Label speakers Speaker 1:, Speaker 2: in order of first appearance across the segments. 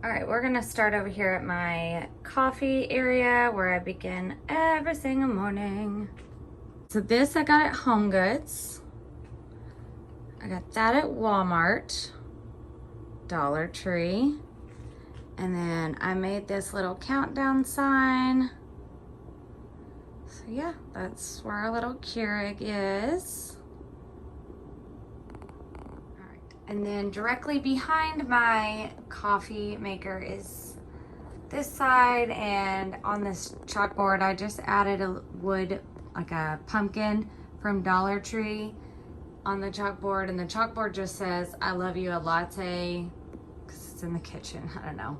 Speaker 1: All right, we're gonna start over here at my coffee area where I begin every single morning. So this I got at Home Goods. I got that at Walmart, Dollar Tree. And then I made this little countdown sign. So yeah, that's where our little Keurig is. All right, and then directly behind my coffee maker is this side, and on this chalkboard I just added a wood, like a pumpkin from Dollar Tree on the chalkboard, and the chalkboard just says, "I love you, a latte," because it's in the kitchen. I don't know.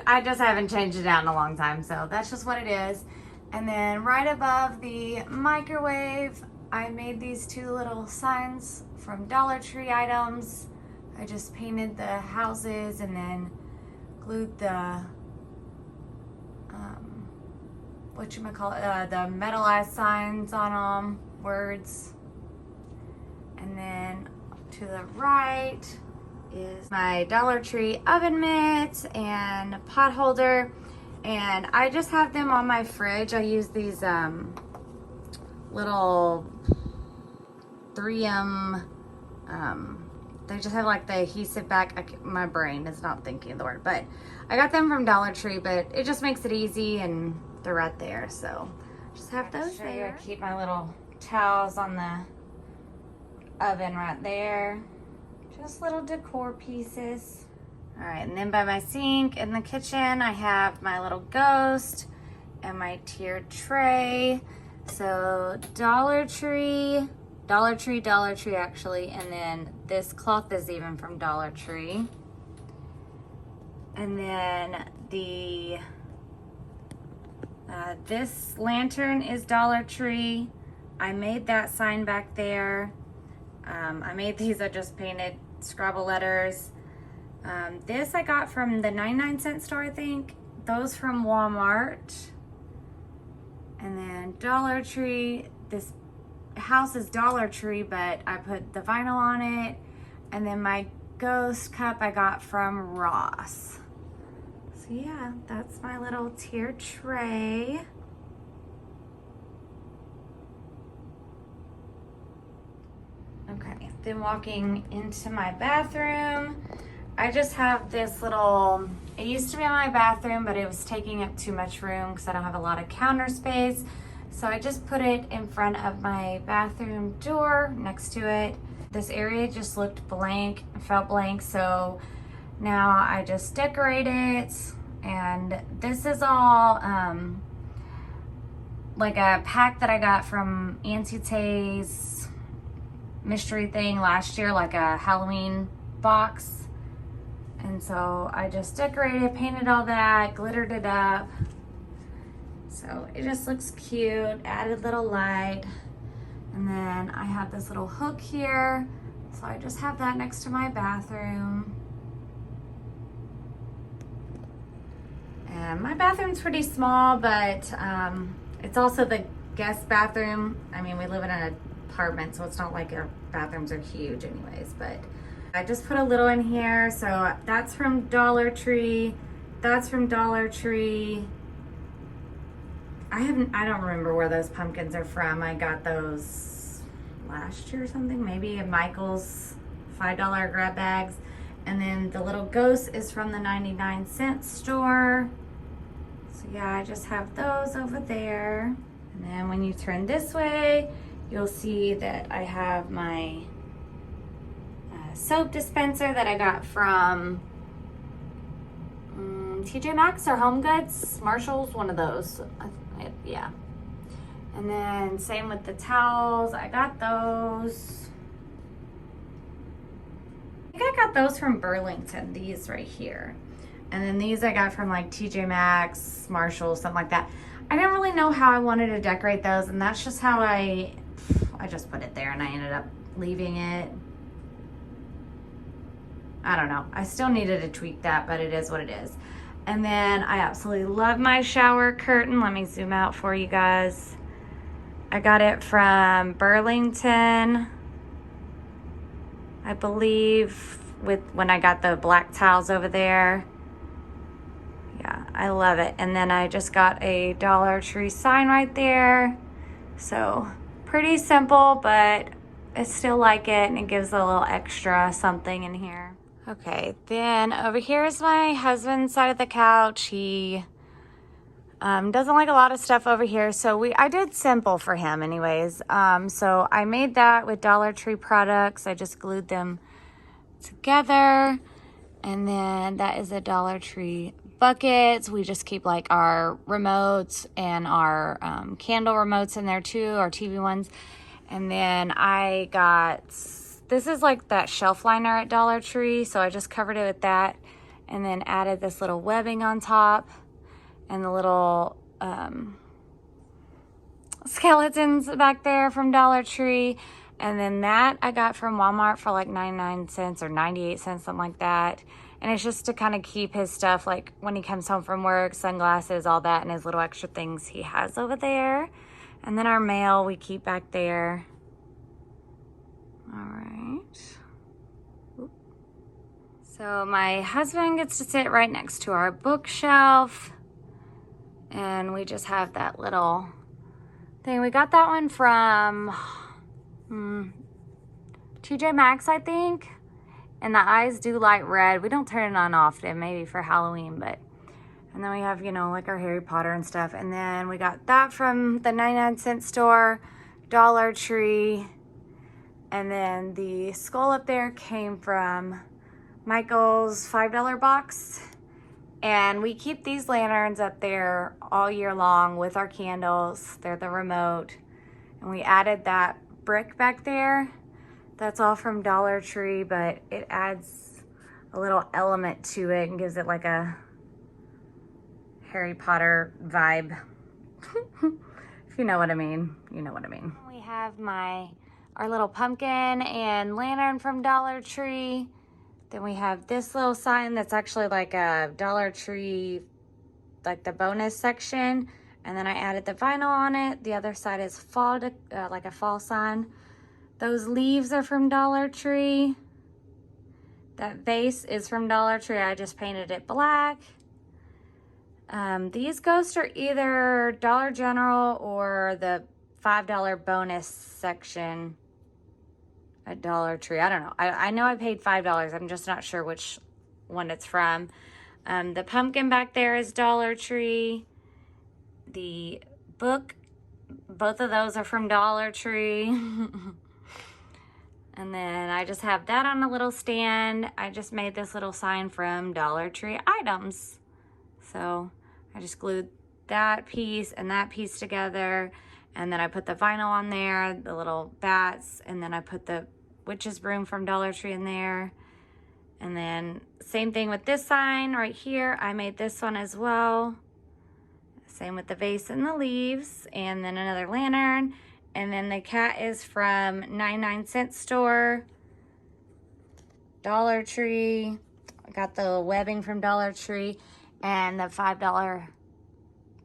Speaker 1: I just haven't changed it out in a long time, so that's just what it is. And then right above the microwave, I made these two little signs from Dollar Tree items. I just painted the houses and then glued the, the metalized signs on them, words. And then to the right is my Dollar Tree oven mitt and pot holder, and I just have them on my fridge. I use these little 3M, they just have like the adhesive back. My brain is not thinking of the word, but I got them from Dollar Tree, but it just makes it easy and they're right there, so just have those there. I keep my little towels on the oven right there. Just little decor pieces. All right, and then by my sink in the kitchen, I have my little ghost and my tiered tray. So Dollar Tree actually, and then this cloth is even from Dollar Tree. And then the this lantern is Dollar Tree. I made that sign back there. I made these, I just painted Scrabble letters. This I got from the 99-cent store, I think. Those from Walmart. And then Dollar Tree. This house is Dollar Tree, but I put the vinyl on it. And then my ghost cup I got from Ross. So yeah, that's my little tiered tray. Okay, then walking into my bathroom, I just have this little, it used to be in my bathroom, but it was taking up too much room because I don't have a lot of counter space. So I just put it in front of my bathroom door next to it. This area just looked blank, felt blank, so now I just decorate it. And this is all like a pack that I got from Auntie Tay's mystery thing last year, like a Halloween box. And so I just decorated, painted all that, glittered it up. So it just looks cute, added little light. And then I have this little hook here. So I just have that next to my bathroom. And my bathroom's pretty small, but it's also the guest bathroom. I mean, we live in an apartment, so it's not like our bathrooms are huge anyways, but I just put a little in here. So that's from Dollar Tree. That's from Dollar Tree. I don't remember where those pumpkins are from. I got those last year or something, maybe at Michael's $5 grab bags. And then the little ghost is from the 99-cent store. So yeah, I just have those over there. And then when you turn this way, you'll see that I have my soap dispenser that I got from TJ Maxx or Home Goods, Marshall's, one of those. Yeah. And then same with the towels. I got those. I think I got those from Burlington, these right here. And then these I got from like TJ Maxx, Marshall's, something like that. I didn't really know how I wanted to decorate those, and that's just how I just put it there, and I ended up leaving it. I don't know. I still needed to tweak that, but it is what it is. And then I absolutely love my shower curtain. Let me zoom out for you guys. I got it from Burlington, I believe, when I got the black tiles over there. I love it. And then I just got a Dollar Tree sign right there. So pretty simple, but I still like it, and it gives a little extra something in here. Okay, then over here is my husband's side of the couch. He doesn't like a lot of stuff over here, so I did simple for him anyways. So I made that with Dollar Tree products. I just glued them together. And then that is a Dollar Tree buckets. We just keep like our remotes and our candle remotes in there too, our TV ones. And then I got, this is like that shelf liner at Dollar Tree. So I just covered it with that and then added this little webbing on top and the little skeletons back there from Dollar Tree. And then that I got from Walmart for like 99 cents or 98 cents, something like that. And it's just to kind of keep his stuff, like when he comes home from work, sunglasses, all that, and his little extra things he has over there. And then our mail we keep back there. All right. Oop. So my husband gets to sit right next to our bookshelf. And we just have that little thing. We got that one from TJ Maxx, I think. And the eyes do light red. We don't turn it on often, maybe for Halloween, but. And then we have, you know, like our Harry Potter and stuff. And then we got that from the 99-cent store, Dollar Tree. And then the skull up there came from Michael's $5 box. And we keep these lanterns up there all year long with our candles. They're the remote. And we added that brick back there. That's all from Dollar Tree, but it adds a little element to it and gives it like a Harry Potter vibe. If you know what I mean, you know what I mean. We have our little pumpkin and lantern from Dollar Tree. Then we have this little sign that's actually like a Dollar Tree, like the bonus section. And then I added the vinyl on it. The other side is fall, like a fall sign. Those leaves are from Dollar Tree. That vase is from Dollar Tree. I just painted it black. These ghosts are either Dollar General or the $5 bonus section at Dollar Tree. I don't know. I know I paid $5. I'm just not sure which one it's from. The pumpkin back there is Dollar Tree. The book, both of those are from Dollar Tree. And then I just have that on a little stand. I just made this little sign from Dollar Tree items. So I just glued that piece and that piece together. And then I put the vinyl on there, the little bats, and then I put the witch's broom from Dollar Tree in there. And then same thing with this sign right here. I made this one as well. Same with the vase and the leaves, and then another lantern. And then the cat is from 99-cent store, Dollar Tree. I got the webbing from Dollar Tree and the $5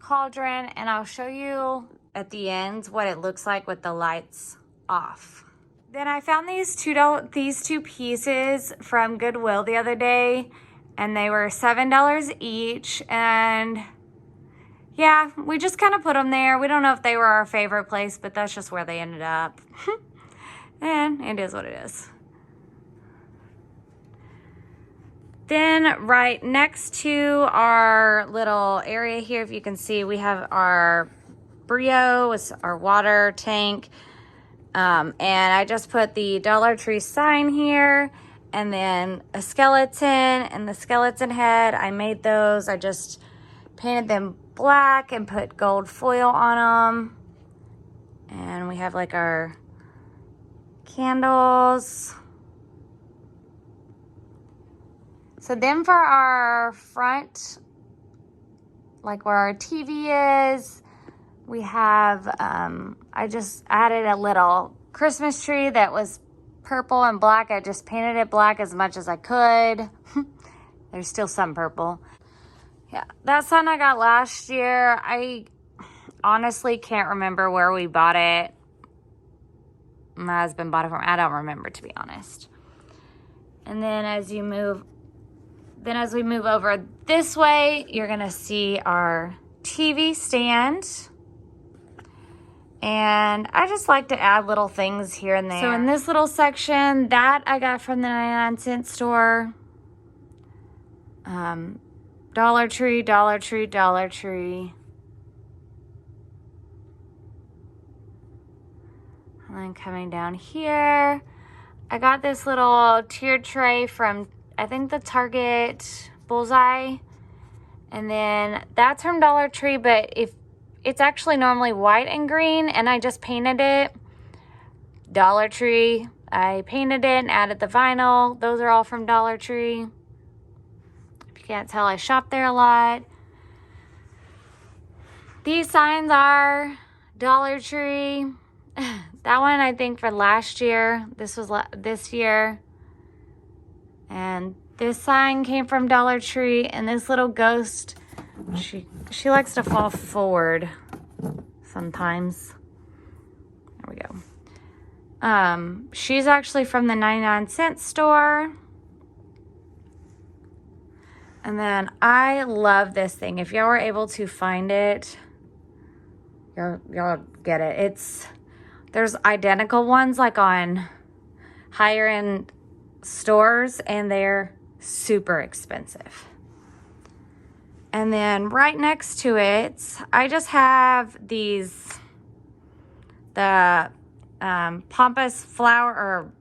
Speaker 1: cauldron. And I'll show you at the end what it looks like with the lights off. Then I found these two pieces from Goodwill the other day, and they were $7 each. And yeah, we just kind of put them there. We don't know if they were our favorite place, but that's just where they ended up. And it is what it is. Then right next to our little area here, if you can see, we have our Brio, it's our water tank. And I just put the Dollar Tree sign here, and then a skeleton and the skeleton head. I made those. I just painted them black and put gold foil on them. And we have like our candles. So then for our front, like where our TV is, we have, I just added a little Christmas tree that was purple and black. I just painted it black as much as I could. There's still some purple. Yeah, that sign I got last year. I honestly can't remember where we bought it. My husband bought it from, I don't remember, to be honest. And then as you move Then as we move over this way, you're gonna see our TV stand. And I just like to add little things here and there. So in this little section, that I got from the 99-cent store. Dollar Tree, Dollar Tree, Dollar Tree. And then coming down here, I got this little tiered tray from, I think, the Target Bullseye. And then that's from Dollar Tree, but if it's actually normally white and green, and I just painted it. Dollar Tree, I painted it and added the vinyl. Those are all from Dollar Tree. If you can't tell, I shop there a lot. These signs are Dollar Tree. That one, I think, for last year. This was this year. And this sign came from Dollar Tree. And this little ghost, she likes to fall forward sometimes. There we go. She's actually from the 99-cent store. And then I love this thing. If y'all were able to find it, y'all get it. There's identical ones like on higher end stores, and they're super expensive. And then right next to it, I just have the pampas flower or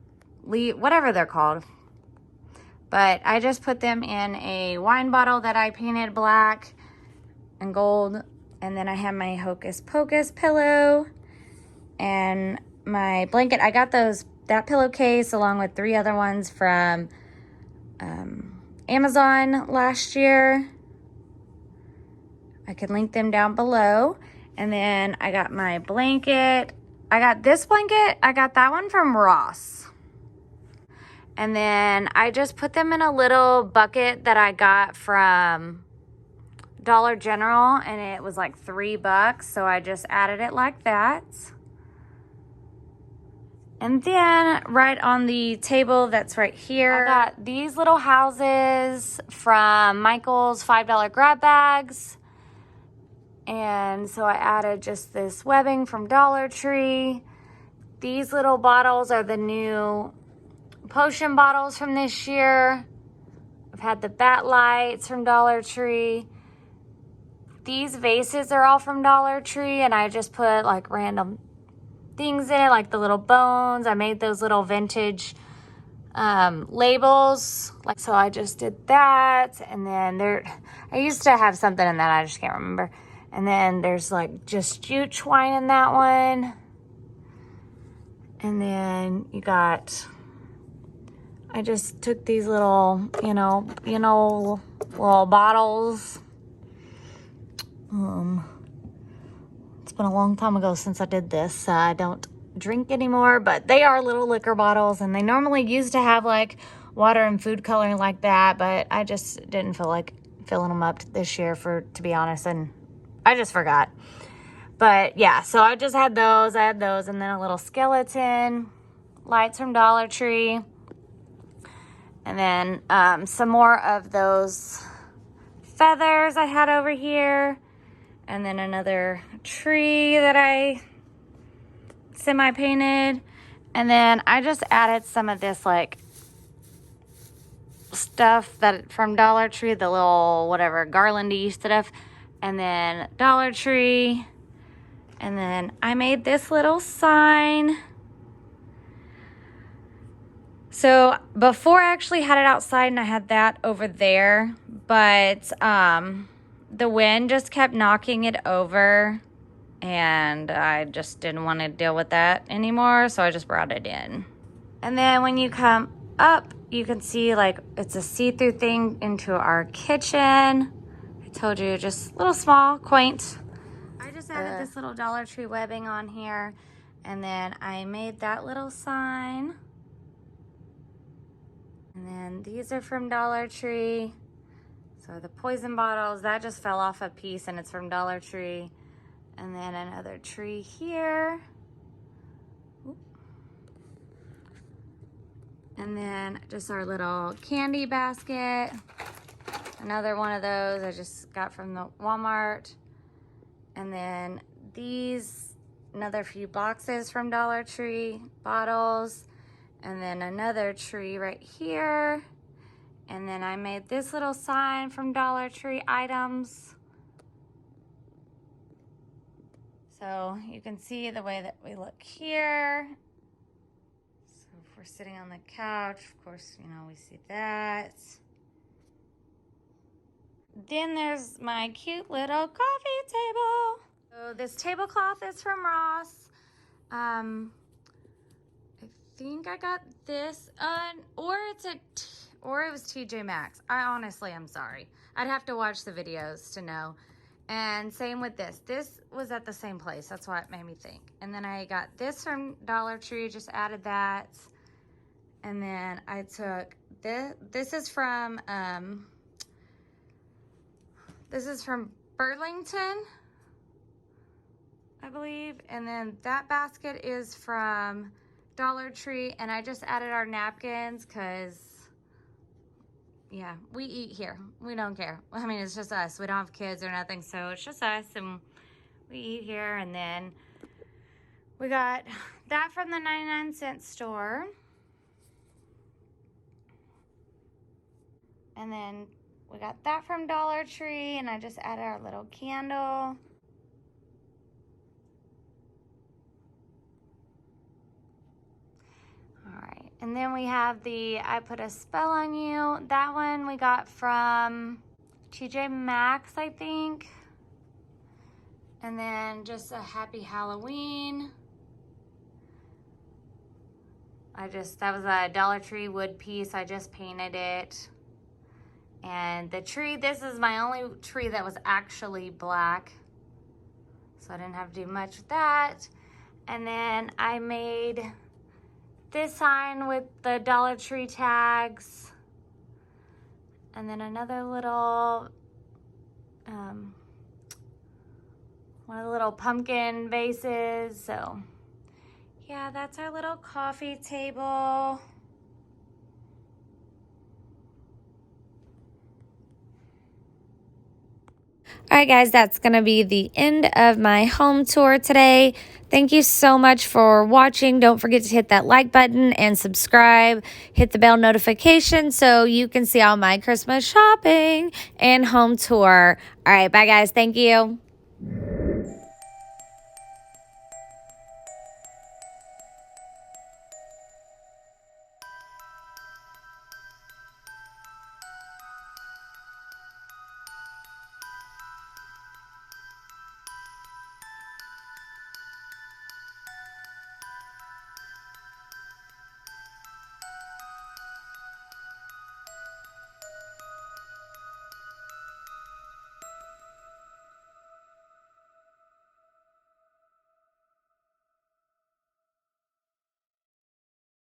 Speaker 1: leaf, whatever they're called. But I just put them in a wine bottle that I painted black and gold. And then I have my Hocus Pocus pillow and my blanket. I got that pillowcase along with 3 other ones from Amazon last year. I can link them down below. And then I got my blanket. I got this blanket. I got that one from Ross. And then I just put them in a little bucket that I got from Dollar General, and it was like $3, so I just added it like that. And then right on the table that's right here, I got these little houses from Michael's $5 grab bags. And so I added just this webbing from Dollar Tree. These little bottles are the new potion bottles from this year. I've had the bat lights from Dollar Tree. These vases are all from Dollar Tree, and I just put like random things in it, like the little bones. I made those little vintage labels. So I just did that. And then I used to have something in that, I just can't remember. And then there's like just jute twine in that one. And then you got, I just took these little, little bottles. It's been a long time ago since I did this. I don't drink anymore, but they are little liquor bottles, and they normally used to have like water and food coloring like that, but I just didn't feel like filling them up this year, to be honest, and I just forgot. But yeah, so I just had those. I had those, and then a little skeleton, lights from Dollar Tree, and then some more of those feathers I had over here, and then another tree that I semi-painted. And then I just added some of this like stuff that from Dollar Tree, the little whatever garlandy stuff, and then Dollar Tree. And then I made this little sign. So before I actually had it outside, and I had that over there, but the wind just kept knocking it over, and I just didn't want to deal with that anymore, so I just brought it in. And then when you come up, you can see like it's a see-through thing into our kitchen. I told you, just a little small, quaint. I just added this little Dollar Tree webbing on here, and then I made that little sign. And then these are from Dollar Tree. So the poison bottles, that just fell off a piece, and it's from Dollar Tree. And then another tree here. Oop. And then just our little candy basket. Another one of those I just got from the Walmart. And then these, another few boxes from Dollar Tree, bottles. And then another tree right here. And then I made this little sign from Dollar Tree items. So you can see the way that we look here. So if we're sitting on the couch, of course, you know, we see that. Then there's my cute little coffee table. So this tablecloth is from Ross. I think I got this, or it was TJ Maxx. I honestly am sorry. I'd have to watch the videos to know. And same with this. This was at the same place. That's why it made me think. And then I got this from Dollar Tree, just added that. And then I took this. This is from Burlington, I believe. And then that basket is from Dollar Tree. And I just added our napkins because, yeah, we eat here. We don't care. I mean, it's just us. We don't have kids or nothing, so it's just us, and we eat here. And then we got that from the 99-cent store. And then we got that from Dollar Tree, and I just added our little candle. All right, and then we have the I Put a Spell on You. That one we got from TJ Maxx, I think. And then just a Happy Halloween. That was a Dollar Tree wood piece. I just painted it. And the tree, this is my only tree that was actually black. So I didn't have to do much with that. And then I made this sign with the Dollar Tree tags. And then another little, one of the little pumpkin vases. So yeah, that's our little coffee table. All right, guys, that's going to be the end of my home tour today. Thank you so much for watching. Don't forget to hit that like button and subscribe. Hit the bell notification so you can see all my Christmas shopping and home tour. All right, bye, guys. Thank you.